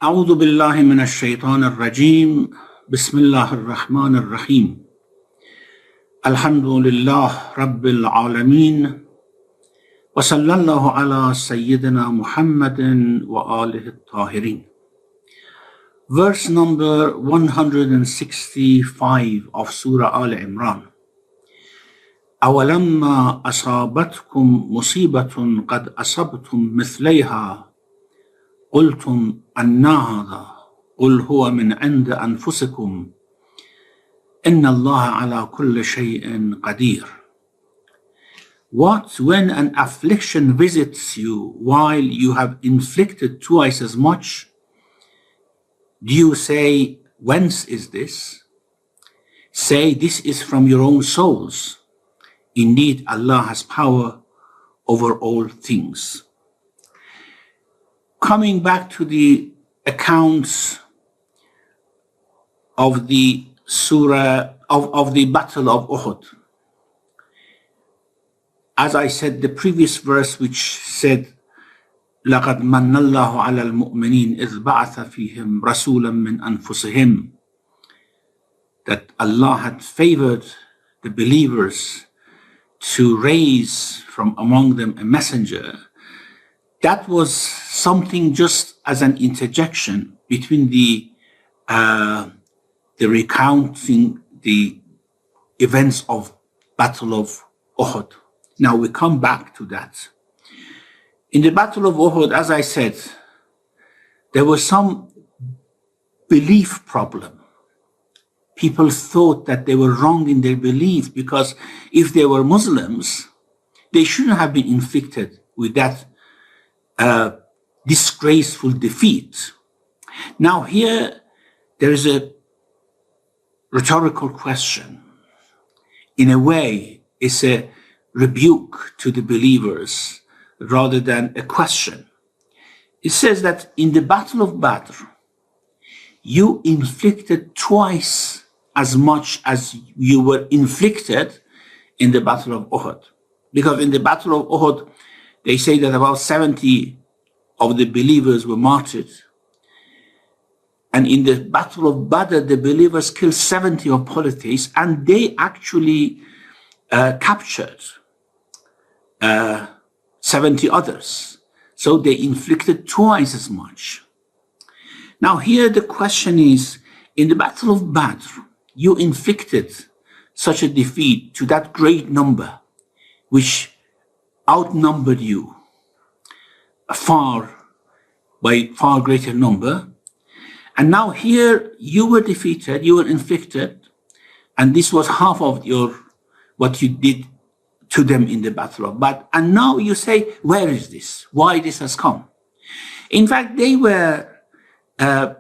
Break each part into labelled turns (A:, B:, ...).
A: أعوذ بالله من الشيطان الرجيم بسم الله الرحمن الرحيم الحمد لله رب العالمين وصلى الله على سيدنا محمد وآله الطاهرين. Verse number 165 of Surah Al Imran. أولما أصابتكم مصيبة قد أصبتم مثليها قلتم أن هذا قل هو من عند أنفسكم إن الله على كل شيء قدير. What when an affliction visits you while you have inflicted twice as much? Do you say, whence is this? Say, this is from your own souls. Indeed, Allah has power over all things. Coming back to the accounts of the surah, of the battle of Uhud. As I said, the previous verse which said, لَقَدْ مَنَّ اللَّهُ عَلَى الْمُؤْمِنِينَ إِذْ بَعَثَ فِيهِمْ رَسُولًا مِّنْ أَنفُسِهِمْ, that Allah had favored the believers to raise from among them a messenger. That was something just as an interjection between the recounting the events of Battle of Uhud. Now we come back to that. In the Battle of Uhud, as I said, there was some belief problem. People thought that they were wrong in their belief because if they were Muslims, they shouldn't have been inflicted with that disgraceful defeat. Now here there is a rhetorical question. In a way, it's a rebuke to the believers rather than a question. It says that in the Battle of Badr, you inflicted twice as much as you were inflicted in the Battle of Uhud. Because in the Battle of Uhud, they say that about 70 of the believers were martyred. And in the Battle of Badr, the believers killed 70 of polytheists, and they actually captured 70 others. So they inflicted twice as much. Now here the question is, in the Battle of Badr, you inflicted such a defeat to that great number, which outnumbered you by far greater number. And now here you were defeated, you were inflicted, and this was half of what you did to them in the Battle of Badr. And now you say, where is this? Why this has come? In fact, they were of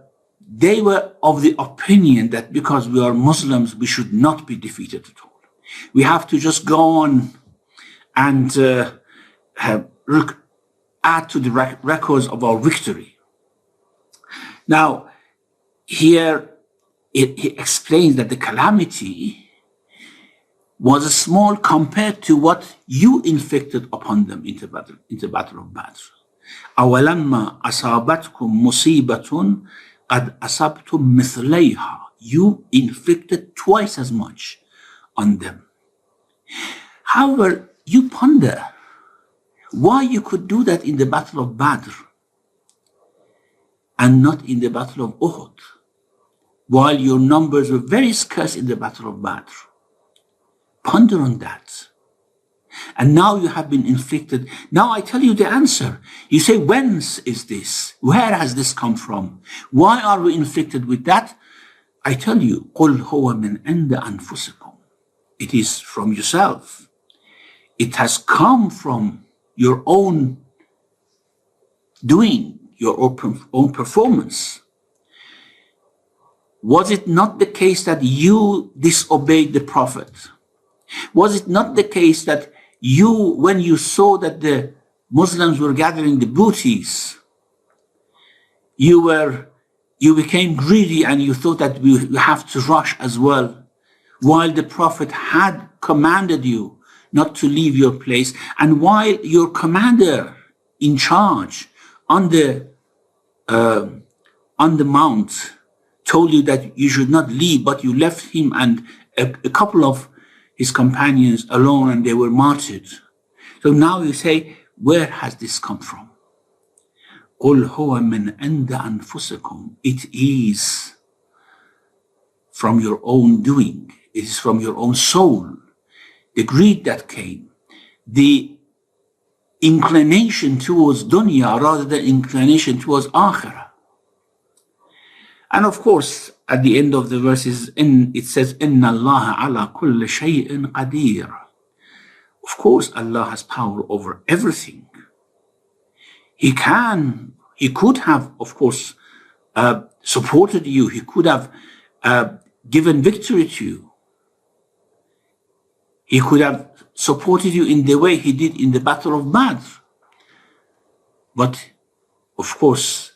A: the opinion that because we are Muslims, we should not be defeated at all. We have to just go on and add to the records of our victory. Now, here it explains that the calamity was small compared to what you inflicted upon them in the Battle of Badr. أَوَلَمَّا أَصَابَتْكُمْ مُصِيبَةٌ قَدْ أَصَبْتُمْ مِثْلَيْهَا. You inflicted twice as much on them. However, you ponder why you could do that in the Battle of Badr and not in the Battle of Uhud, while your numbers were very scarce in the Battle of Badr. Ponder on that. And now you have been inflicted. Now I tell you the answer. You say, whence is this? Where has this come from? Why are we inflicted with that? I tell you, قُلْ هُوَ مِنْ عِنْدَ أَنفُسِكُمْ. It is from yourself. It has come from your own doing, your own performance. Was it not the case that you disobeyed the Prophet? Was it not the case that you, when you saw that the Muslims were gathering the booties, you became greedy and you thought that we have to rush as well, while the Prophet had commanded you not to leave your place, and while your commander in charge on on the mount told you that you should not leave, but you left him and a couple of his companions alone and they were martyred. So now you say, where has this come from? قُلْ هُوَ مِنْ عِنْدَ أَنفُسِكُمْ. It is from your own doing. It is from your own soul. The greed that came, the inclination towards dunya rather than inclination towards akhirah. And of course, at the end of the verses, it says, إِنَّ اللَّهَ عَلَى كُلِّ شَيْءٍ قَدِيرٌ. Of course, Allah has power over everything. He could have, of course, supported you. He could have given victory to you. He could have supported you in the way he did in the Battle of Badr. But, of course,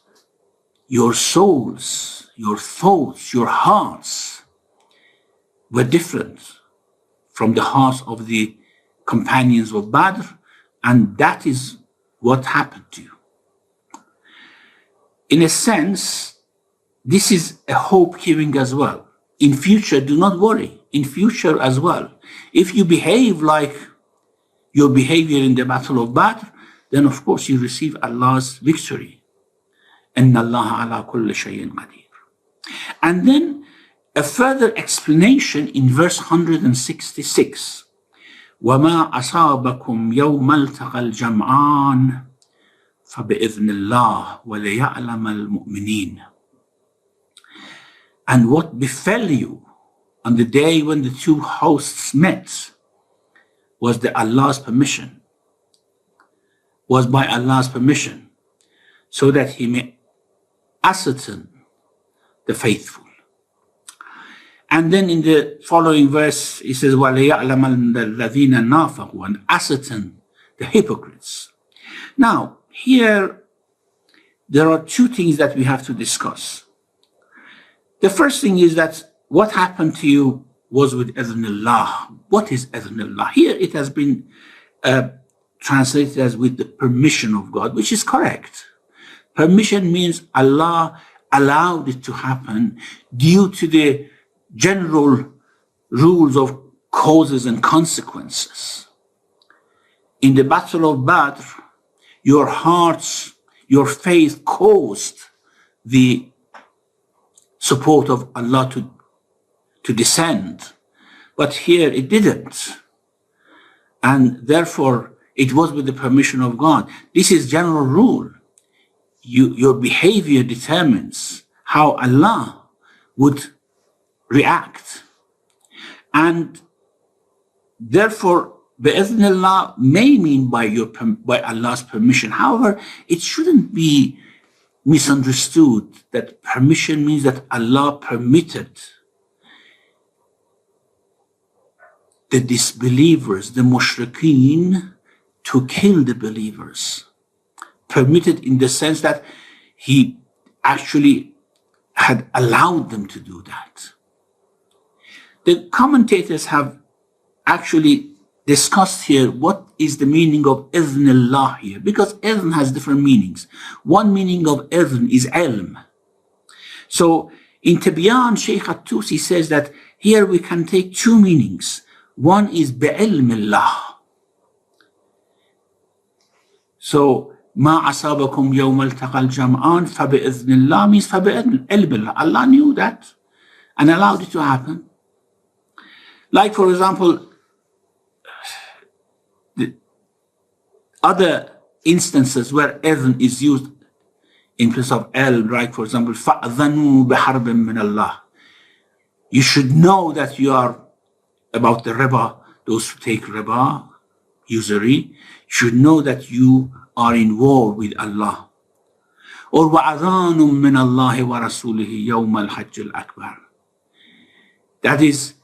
A: your souls, your thoughts, your hearts were different from the hearts of the companions of Badr, and that is what happened to you. In a sense, this is a hope giving as well. In future, do not worry. In future as well, if you behave like your behavior in the Battle of Badr, then of course you receive Allah's victory. إِنَّ اللَّهَ عَلَى كُلِّ شَيْءٍ قَدِيرٌ. And then a further explanation in verse 166. وَمَا أَصَابَكُمْ يَوْمَ الْتَقَى الْجَمْعَانِ فَبِإِذْنِ اللَّهِ وَلِيَعْلَمَ الْمُؤْمِنِينَ. And what befell you on the day when the two hosts met was by Allah's permission, so that he may ascertain the faithful. And then in the following verse, he says, وَلِيَعْلَمَ الَّذِينَ نَافَقُوا, and ascertain the hypocrites. Now, here, there are two things that we have to discuss. The first thing is that what happened to you was with Idhnillah. What is Idhnillah? Here it has been translated as with the permission of God, which is correct. Permission means Allah allowed it to happen due to the general rules of causes and consequences. In the Battle of Badr, your hearts, your faith caused the support of Allah to descend. But here it didn't. And therefore, it was with the permission of God. This is general rule. Your behavior determines how Allah would react. And therefore, bi'idhnillah may mean by Allah's permission. However, it shouldn't be misunderstood that permission means that Allah permitted the disbelievers, the mushrikeen, to kill the believers. Permitted in the sense that he actually had allowed them to do that. The commentators have actually discussed here what is the meaning of idhnillah here, because idhn has different meanings. One meaning of idhn is ilm. So in Tibyan, Shaykh At-Tusi says that here we can take two meanings. One is bi'ilmillah. So ما أصابكم يوم التقى الجمعان فبإذن الله means فبإذن الله. Allah knew that and allowed it to happen. Like for example, the other instances where idhn is used in place of ilm, right? For example, فَأْذَنُوا بِحَرْبٍ مِّنَ اللَّهِ. You should know that you are about the riba, those who take riba, usury, should know that you are in war with Allah. Or وَأَذَانٌ مِّنَ اللَّهِ وَرَسُولِهِ يَوْمَ الْحَجِّ الْأَكْبَرِ. That is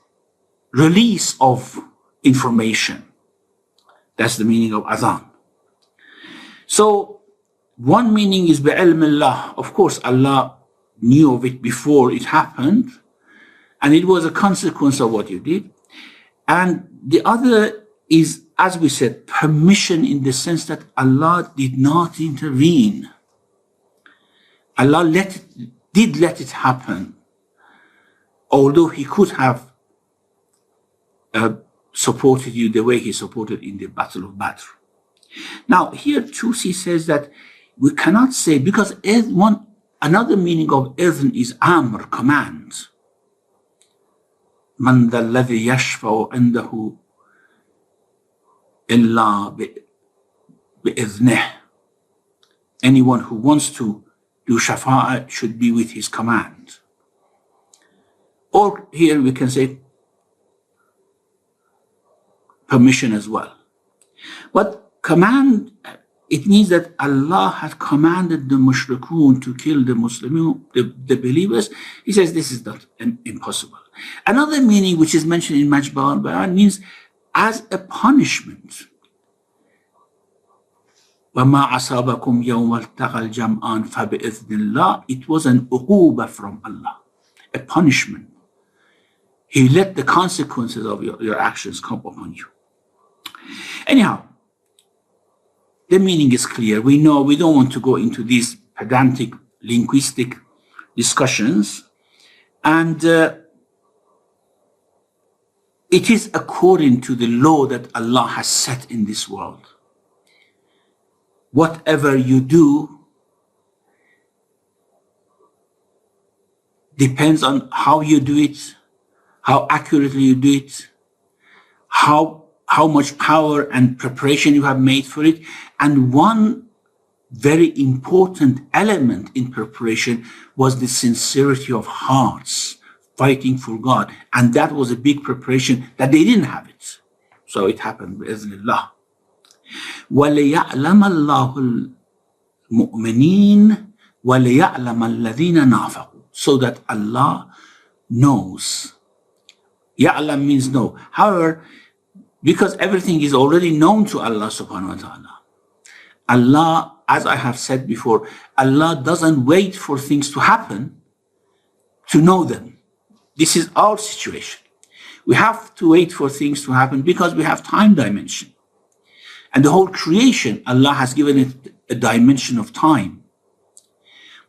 A: release of information. That's the meaning of adhan. So one meaning is bi'ilmillah. Of course, Allah knew of it before it happened, and it was a consequence of what you did. And the other is, as we said, permission in the sense that Allah did not intervene. Allah let it did let it happen, although he could have supported you the way he supported in the Battle of Badr. Now, here Tusi says that we cannot say, because another meaning of idhn is amr, command. Man dha alladhi yashfa'u indahu illa bi'idhnih. Anyone who wants to do shafa'ah should be with his command. Or here we can say permission as well. But command, it means that Allah had commanded the mushrikun to kill the Muslimun, the believers. He says this is not impossible. Another meaning which is mentioned in Majma' al-Bayan means as a punishment. وَمَا أَصَابَكُمْ يَوْمَ الْتَقَى الْجَمْعَانِ فَبِإِذْنِ اللَّهِ. It was an uquba from Allah, a punishment. He let the consequences of your actions come upon you. Anyhow, the meaning is clear. We know we don't want to go into these pedantic linguistic discussions. And it is according to the law that Allah has set in this world. Whatever you do depends on how you do it, how accurately you do it, how much power and preparation you have made for it. And one very important element in preparation was the sincerity of hearts, fighting for God. And that was a big preparation that they didn't have it. So it happened, bi'idhnillah. وَلِيَعْلَمَ اللَّهُ الْمُؤْمِنِينَ وَلِيَعْلَمَ الَّذِينَ نَافَقُوا. So that Allah knows. Ya'lam means know. However, because everything is already known to Allah subhanahu wa ta'ala, Allah, as I have said before, Allah doesn't wait for things to happen to know them. This is our situation. We have to wait for things to happen because we have time dimension. And the whole creation, Allah has given it a dimension of time.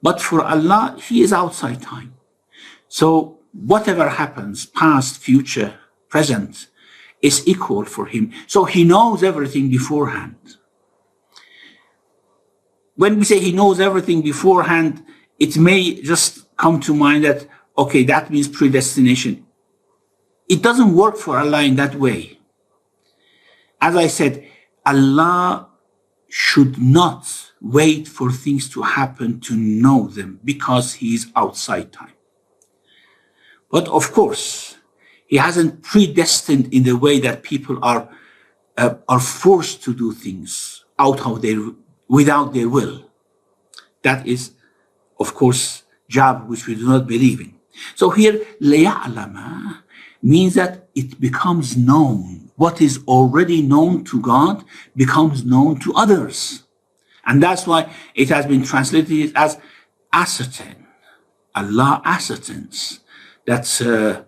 A: But for Allah, He is outside time. So whatever happens, past, future, present, is equal for Him. So He knows everything beforehand. When we say He knows everything beforehand, it may just come to mind that, okay, that means predestination. It doesn't work for Allah in that way. As I said, Allah should not wait for things to happen to know them because He is outside time. But of course, He hasn't predestined in the way that people are forced to do things without their will. That is, of course, job which we do not believe in. So here, لَيَعْلَمَ means that it becomes known. What is already known to God becomes known to others. And that's why it has been translated as ascertain. Allah ascertains. That's who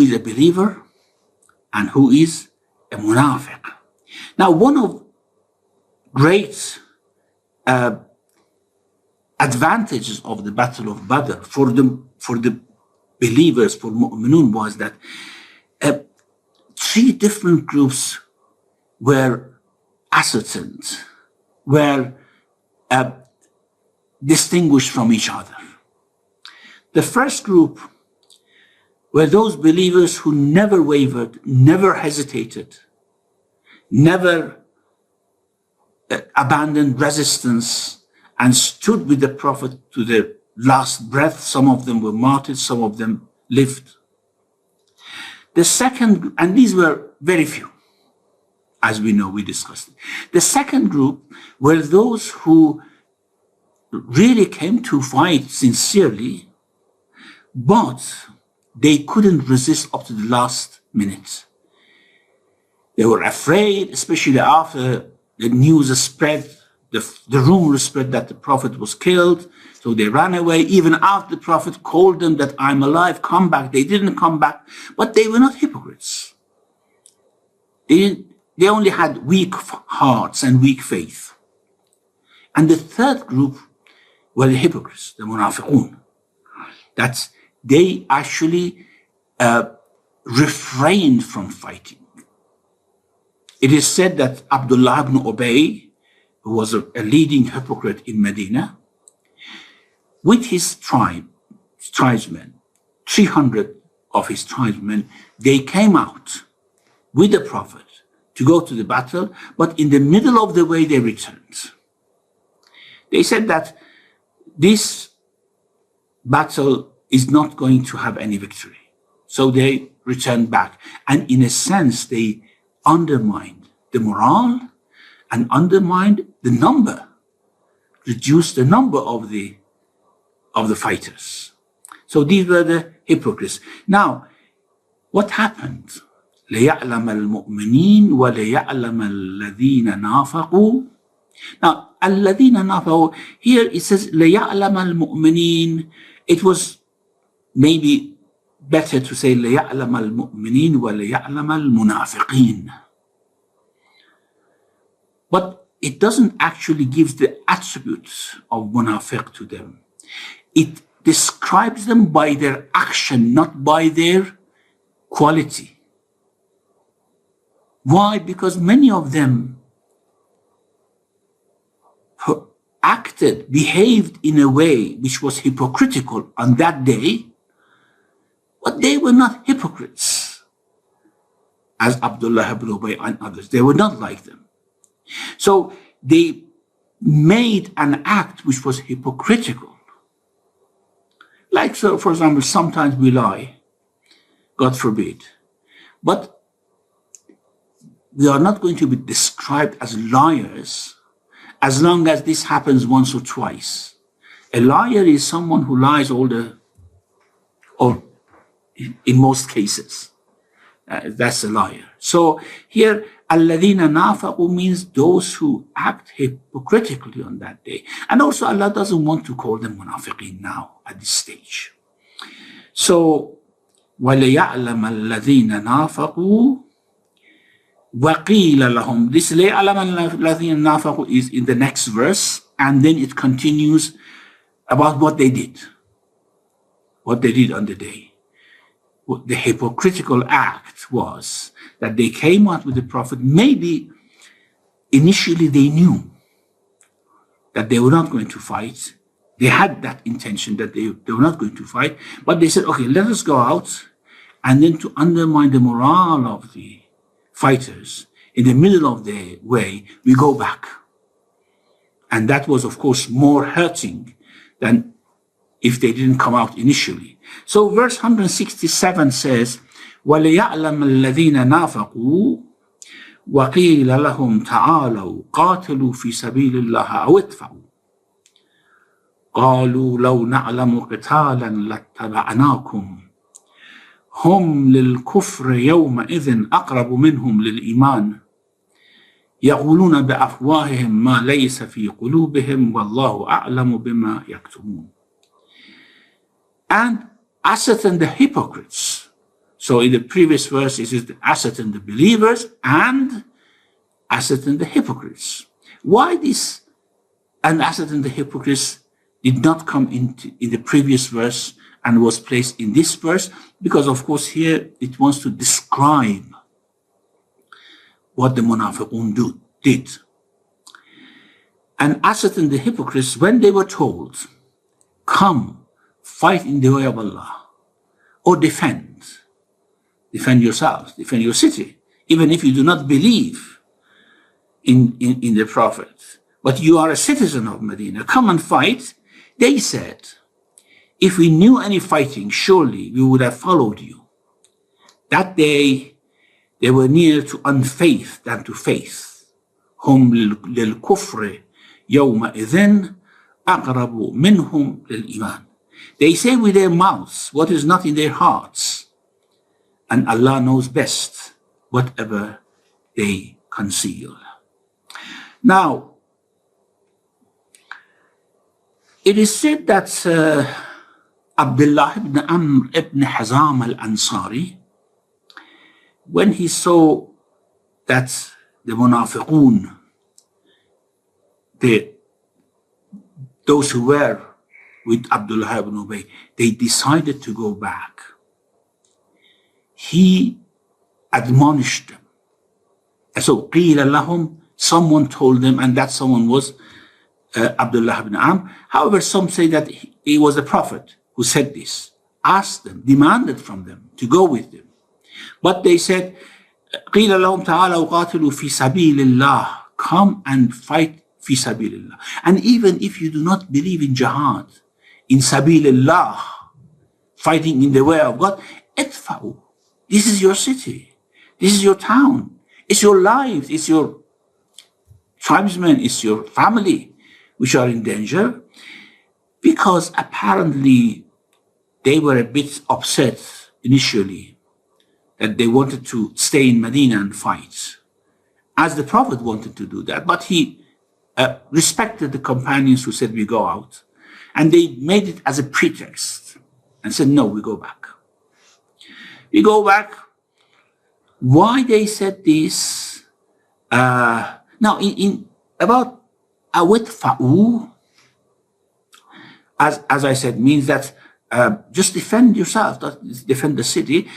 A: is a believer and who is a munafiq. Now, one of great advantages of the Battle of Badr for the believers, for mu'minun, was that three different groups were ascertained, were distinguished from each other. The first group were those believers who never wavered, never hesitated, never abandoned resistance, and stood with the Prophet to their last breath. Some of them were martyred, some of them lived. The second, and these were very few, as we know, we discussed it. The second group were those who really came to fight sincerely, but they couldn't resist up to the last minute. They were afraid, especially after the news spread, the rumor spread that the Prophet was killed. So they ran away. Even after the Prophet called them that I'm alive, come back. They didn't come back, but they were not hypocrites. They only had weak hearts and weak faith. And the third group were the hypocrites, the munafiqun. That they actually refrained from fighting. It is said that Abdullah ibn Ubay, who was a leading hypocrite in Medina, with his tribesmen, 300 of his tribesmen, they came out with the Prophet to go to the battle, but in the middle of the way they returned. They said that this battle is not going to have any victory. So they returned back. And in a sense, they undermined the morale and undermined the number, reduced the number of the fighters. So these were the hypocrites. Now, what happened? لِيَعْلَمَ الْمُؤْمِنِينَ وَلِيَعْلَمَ الَّذِينَ نَافَقُوا. Now, الَّذِينَ نَافَقُوا, here it says لِيَعْلَمَ الْمُؤْمِنِينَ. It was maybe better to say لِيَعْلَمَ الْمُؤْمِنِينَ وَلِيَعْلَمَ الْمُنَافِقِينَ. But it doesn't actually give the attributes of munafiq to them. It describes them by their action, not by their quality. Why? Because many of them behaved in a way which was hypocritical on that day, but they were not hypocrites, as Abdullah ibn Ubay and others. They were not like them. So they made an act which was hypocritical. Like, so, for example, sometimes we lie, God forbid, but we are not going to be described as liars as long as this happens once or twice. A liar is someone who lies or in most cases. That's a liar. So here, الَّذِينَ نَافَقُوا means those who act hypocritically on that day. And also Allah doesn't want to call them munafiqeen now at this stage. So, وَلِيَعْلَمَ الَّذِينَ نَافَقُوا وَقِيلَ لَهُمْ. This لِيَعْلَمَ الَّذِينَ نَافَقُوا is in the next verse, and then it continues about what they did. What they did on the day. The hypocritical act was that they came out with the Prophet. Maybe initially they knew that they were not going to fight. They had that intention that they were not going to fight, but they said, okay, let us go out, and then to undermine the morale of the fighters, in the middle of the way, we go back. And that was, of course, more hurting than if they didn't come out initially. So verse 167 says, وَلِيَعْلَمَ الَّذِينَ نَافَقُوا وَقِيلَ لَهُمْ تَعَالَوْا قَاتِلُوا فِي سَبِيلِ اللَّهِ أَوْ ادْفَعُوا قَالُوا لَوْ نَعْلَمُ قِتَالًا لَاتَّبَعْنَاكُمْ هُمْ لِلْكُفْرِ يَوْمَئِذٍ أَقْرَبُ مِنْهُمْ لِلْإِيمَانِ يَقُولُونَ بِأَفْوَاهِهِمْ مَا لَيْسَ فِي قُلُوبِهِمْ وَاللَّهُ أَعْلَمُ بِمَا يَكْتُمُونَ. And ascertain the hypocrites. So in the previous verse, it is ascertain the believers and ascertain the hypocrites. Why this and ascertain the hypocrites did not come in the previous verse and was placed in this verse? Because, of course, here it wants to describe what the munafiqun did. And ascertain the hypocrites when they were told, come, fight in the way of Allah, or defend yourselves, defend your city, even if you do not believe in the Prophet, but you are a citizen of Medina, come and fight. They said, if we knew any fighting, surely we would have followed you. That day, they were nearer to unfaith than to faith. Hum lil kufri yawma idhin aqrabu minhum lil iman. They say with their mouths what is not in their hearts, and Allah knows best whatever they conceal. Now, it is said that Abdullah ibn Amr ibn Hazam al-Ansari, when he saw that the munafiqun, those who were with Abdullah ibn Ubay, they decided to go back. He admonished them. And so, قِيلَ لَهُمْ, someone told them, and that someone was Abdullah ibn Amr. However, some say that he was the Prophet who said this, asked them, demanded from them to go with them. But they said, قِيلَ لَهُمْ تَعَالَوْا قَاتِلُوا فِي سَبِيلِ اللَّهِ, come and fight fi sabilillah. And even if you do not believe in jihad, in sabilillah, fighting in the way of God, idfa'u. This is your city. This is your town. It's your life. It's your tribesmen. It's your family which are in danger. Because apparently they were a bit upset initially that they wanted to stay in Medina and fight, as the Prophet wanted to do that. But he respected the companions who said, we go out. And they made it as a pretext and said, no, we go back. We go back. Why they said this? Now, in about awitfa'u, as I said, means that just defend yourself, defend the city.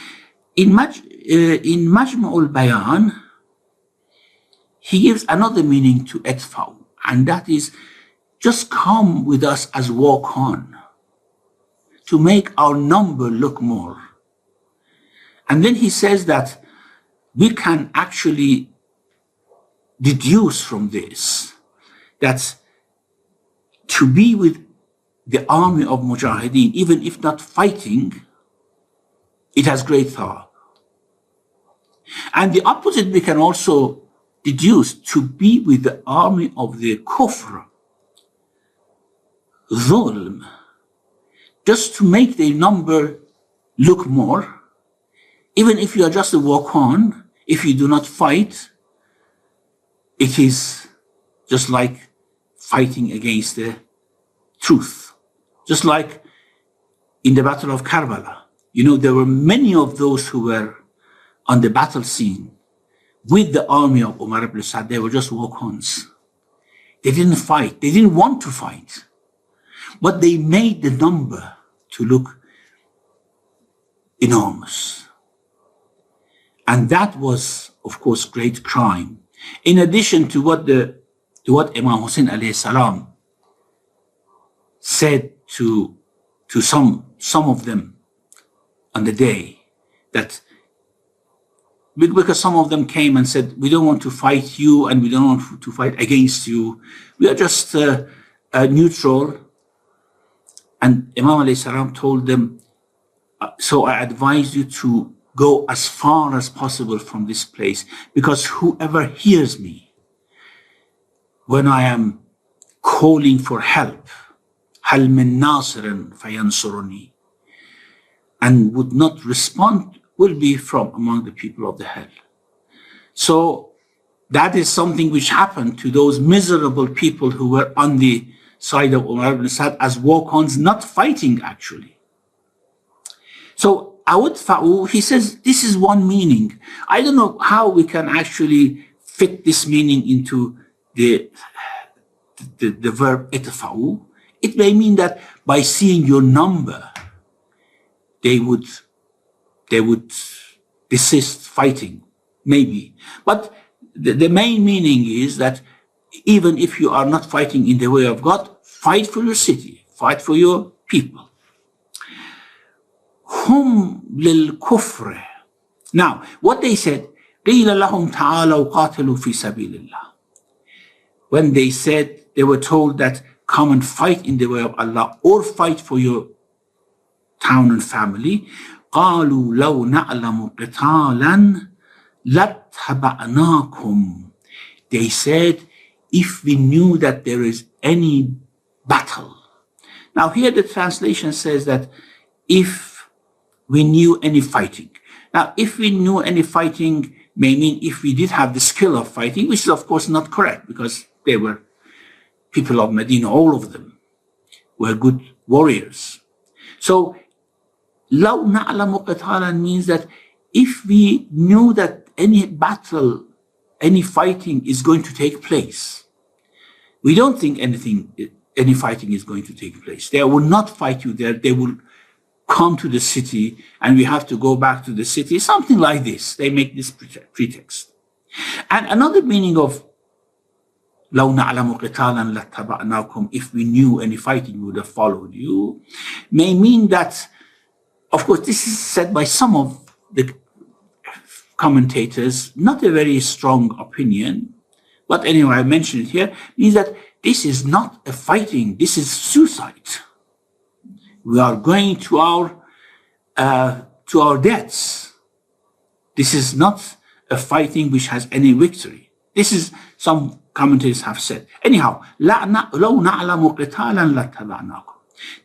A: In Majma'ul Bayan, he gives another meaning to idfa'u, and that is just come with us as walk on, to make our number look more. And then he says that we can actually deduce from this that to be with the army of Mujahideen, even if not fighting, it has great thawab. And the opposite we can also deduce, to be with the army of the kufr, zulm, just to make their number look more. Even if you are just a walk-on, if you do not fight, it is just like fighting against the truth. Just like in the Battle of Karbala. You know, there were many of those who were on the battle scene with the army of Umar ibn Sa'd. They were just walk-ons. They didn't fight. They didn't want to fight. But they made the number to look enormous. And that was, of course, great crime. In addition to what Imam Hussein alayhi salam said to some of them on the day, that because some of them came and said, we don't want to fight you and we don't want to fight against you. We are just neutral. And Imam alayhi salam told them, so I advise you to go as far as possible from this place, because whoever hears me when I am calling for help, هل من ناصر فينصرني, and would not respond, will be from among the people of the hell. So that is something which happened to those miserable people who were on the side of Umar ibn Sa'd as walk-ons, not fighting actually. So awudfa'u, he says, this is one meaning. I don't know how we can actually fit this meaning into the verb itfa'u. It may mean that by seeing your number, they would desist fighting, maybe. But the main meaning is that even if you are not fighting in the way of God, fight for your city, fight for your people. Hum lil kufr. Now, what they said, قِيلَ لَهُمْ تَعَالَوْا قَاتِلُوا فِي سَبِيلِ اللَّهِ. When they said, they were told that come and fight in the way of Allah, or fight for your town and family. قَالُوا لَوْ نَعْلَمُ قِتَالًا لَاتَّبَعْنَاكُمْ. They said, if we knew that there is any battle. Now here the translation says that if we knew any fighting. Now, if we knew any fighting may mean if we did have the skill of fighting, which is of course not correct, because they were people of Medina, all of them were good warriors. So, لَوْ نَعْلَمُ قِتَالًا means that if we knew that any battle, any fighting is going to take place, we don't think anything any fighting is going to take place. They will not fight you there. They will come to the city and we have to go back to the city. Something like this. They make this pretext. And another meaning of لَوْ نَعْلَمُ قِتَالًا لَاتَّبَعْنَاكُمْ, if we knew any fighting, we would have followed you, may mean that, of course, this is said by some of the commentators, not a very strong opinion, but anyway, I mentioned it here, means that this is not a fighting, this is suicide. We are going to our deaths. This is not a fighting which has any victory. This is, some commentators have said. Anyhow, لَوْ نَعْلَمُ قِتَالًا لَاتَّبَعْنَاكُمْ.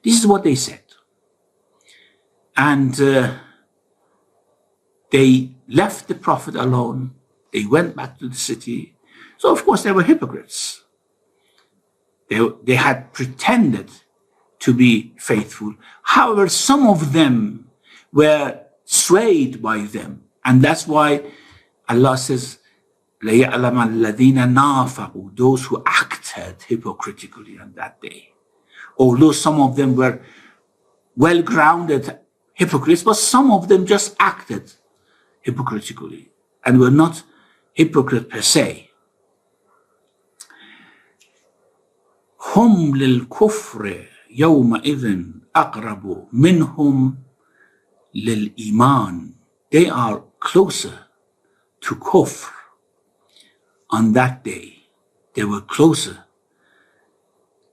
A: This is what they said. And they left the Prophet alone. They went back to the city. So, of course, they were hypocrites. They had pretended to be faithful. However, some of them were swayed by them. And that's why Allah says, لَيَعْلَمَ الَّذِينَ نَافَقُوا, those who acted hypocritically on that day. Although some of them were well-grounded hypocrites, but some of them just acted hypocritically and were not hypocrite per se. هُمْ لِلْكُفْرِ يَوْمَئِذٍ أَقْرَبُ مِنْهُمْ لِلْإِيمَانِ. They are closer to kufr on that day. They were closer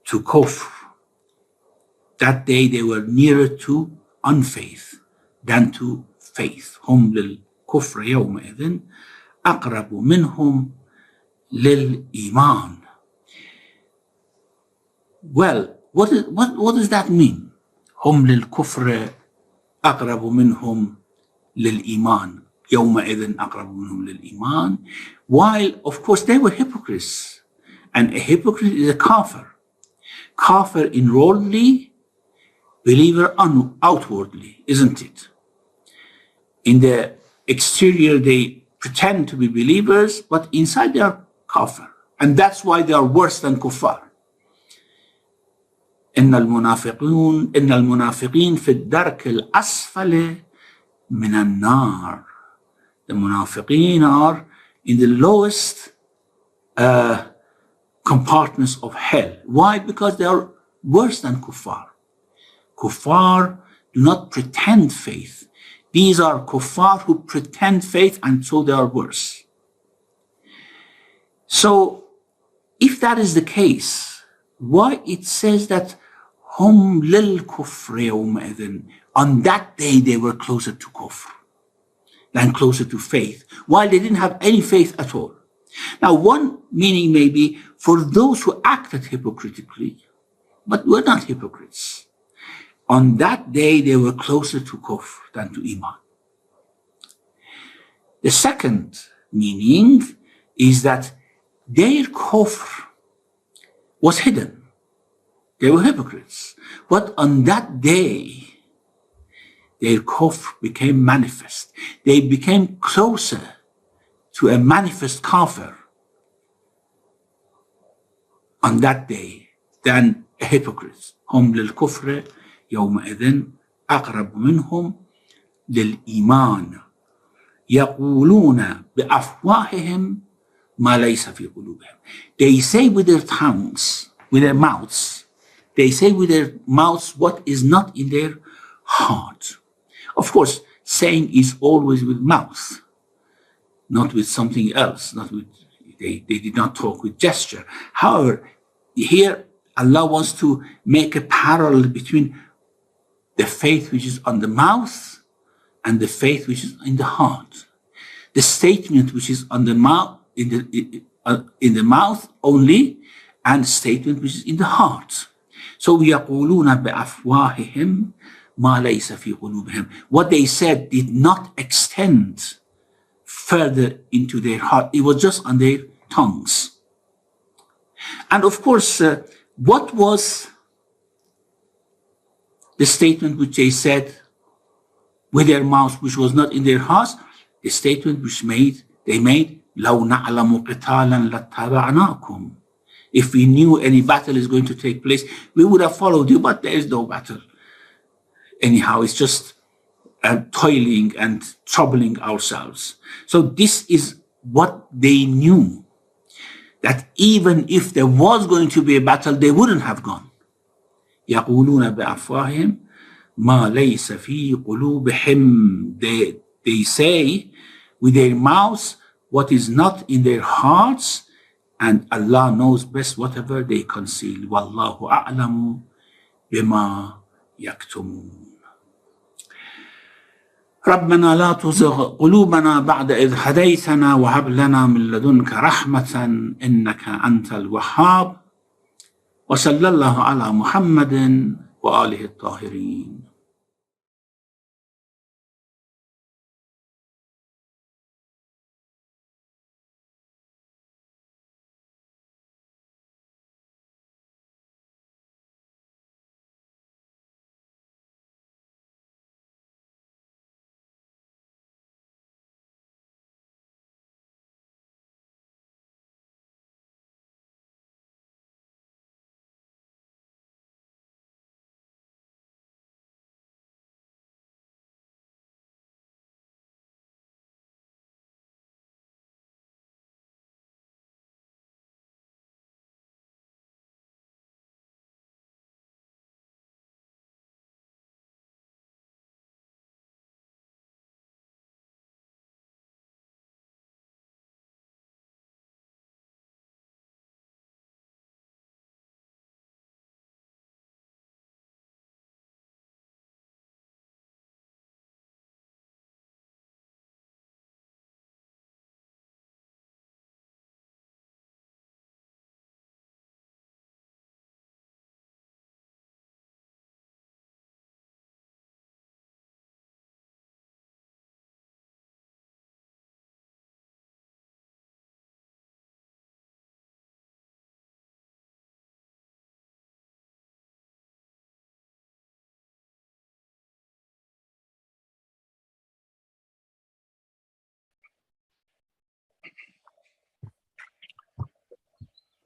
A: to kufr. That day they were nearer to unfaith than to faith. هم للكفر يومئذ أقرب منهم للإيمان. Well, what does that mean? هم للكفر أقرب منهم للإيمان. يومئذ أقرب منهم للإيمان. While, of course, they were hypocrites. And a hypocrite is a kafir. Kafir inwardly, believer outwardly, isn't it? In the exterior, they pretend to be believers, but inside they are kafir. And that's why they are worse than kuffar. إن المنافقين في الدرك الأسفل من النار. The munafiqeen are in the lowest compartments of hell. Why? Because they are worse than kuffar. Kuffar do not pretend faith. These are kuffar who pretend faith, and so they are worse. So, if that is the case, why it says that hum lil kufri yawma'idhin, on that day they were closer to kufr than closer to faith, while they didn't have any faith at all. Now, one meaning may be for those who acted hypocritically, but were not hypocrites. On that day, they were closer to kufr than to iman. The second meaning is that their kufr was hidden. They were hypocrites. But on that day, their kufr became manifest. They became closer to a manifest kafir on that day than a hypocrite. هم للكفر يومئذ أقرب منهم للإيمان يقولون بأفواههم ما ليس في قلوبهم. They say with their tongues, with their mouths, they say with their mouths what is not in their heart. Of course, saying is always with mouth, not with something else. Not with they did not talk with gesture. However, here Allah wants to make a parallel between the faith which is on the mouth and the faith which is in the heart. The statement which is on the mouth in the mouth only, and the statement which is in the heart. So يَقُولُونَ بِأَفْوَاهِهِمْ مَا لَيْسَ فِي قُلُوبِهِمْ. What they said did not extend further into their heart. It was just on their tongues. And of course, what was the statement which they said with their mouths, which was not in their hearts? The statement which they made, لَوْ نَعْلَمُ قِتَالًا لَاتَّبَعْنَاكُمْ. If we knew any battle is going to take place, we would have followed you, but there is no battle. Anyhow, it's just toiling and troubling ourselves. So this is what they knew, that even if there was going to be a battle, they wouldn't have gone. يقولون بأفواههم ما ليس في قلوبهم. They say with their mouths what is not in their hearts, and Allah knows best whatever they conceal. وَاللَّهُ أَعْلَمُ بِمَا يَكْتُمُونَ. ربنا لا تزغ قلوبنا بعد إذ هديتنا وهب لنا من لدنك رحمة إنك أنت الوهاب. وصلى الله على محمد وآله الطاهرين.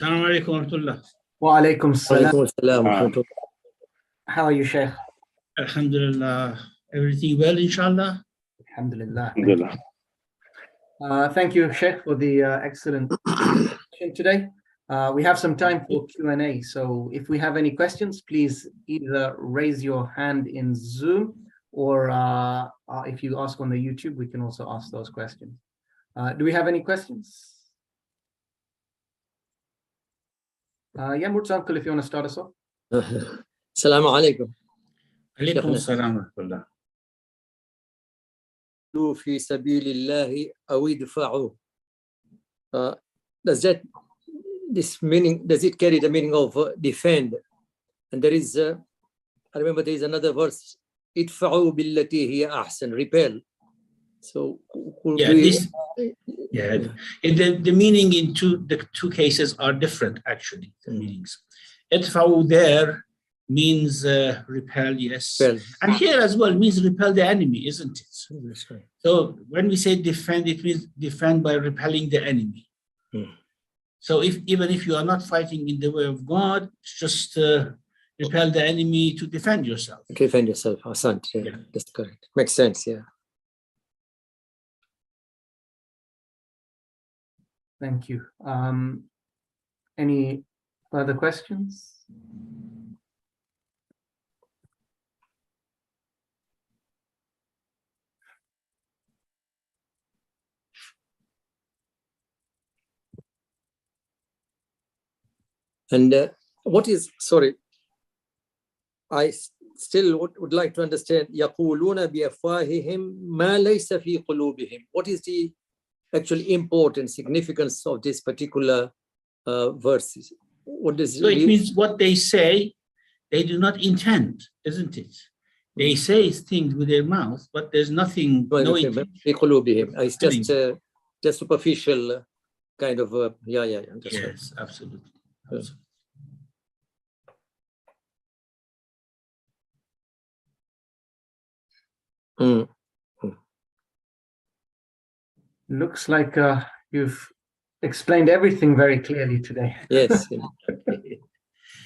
A: السلام عليكم ورحمة الله.
B: وعليكم السلام.
C: وعليكم السلام ورحمة الله.
B: How are you, Shaykh?
A: Alhamdulillah. Everything well, inshallah?
B: Alhamdulillah. Thank you, Shaykh, for the excellent presentation today. We have some time for Q&A, so if we have any questions, please either raise your hand in Zoom, or if you ask on the YouTube, we can also ask those questions. Do we have any questions? Yeah, Murtza uncle, if you want to start us off.
C: السلام عليكم.
A: عليكم السلام ورحمة الله.
C: في سبيل الله أو ادفعوا. Does it carry the meaning of defend? And there is, I remember there is another verse, ادفعوا بالتي هي أحسن, repel. So
A: the meaning in the two cases are different, actually, the meanings. Idfa'u there means repel, yes. Repel. And here as well means repel the enemy, isn't it?
C: That's right.
A: So when we say defend, it means defend by repelling the enemy. So even if you are not fighting in the way of God, just repel the enemy to defend yourself.
C: Defend yourself, Hassan. Yeah, that's correct. Makes sense, yeah.
B: Thank you. Any further questions?
C: And what is, sorry, I still would like to understand, يَقُولُونَ بِأَفْوَاهِهِمْ مَا لَيْسَ فِي قُلُوبِهِمْ. What is the actual importance, significance of this particular verses? What does
A: so it means what they say, they do not intend, isn't it? They say things with their mouth, but there's nothing, no intention.
C: It's just superficial kind of,
A: Yes, right. Absolutely.
B: Looks like you've explained everything very clearly today.
C: Yes.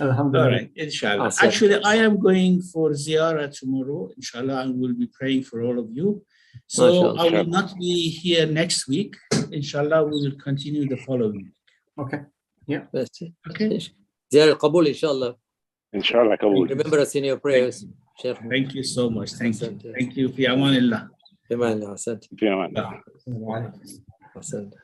A: All
B: Alhamdulillah.
A: right, inshallah.
C: Awesome.
A: Actually, I am going for ziyarah tomorrow. Inshallah, I will be praying for all of you. So
C: MashaAllah.
A: I will not be here next week. Inshallah, we will continue the following week.
B: Okay. Yeah.
C: Best.
A: Okay.
C: Ziyarah Qabul, inshallah.
D: Inshallah, Kabul.
C: Remember us in your prayers, Shaykh.
A: Thank you so much. Thank you.
C: Asante.
A: Thank you. Fi amanillah.
C: Amen. Asante.
D: في أمان الله.
A: Wa alaikum.
C: Asante.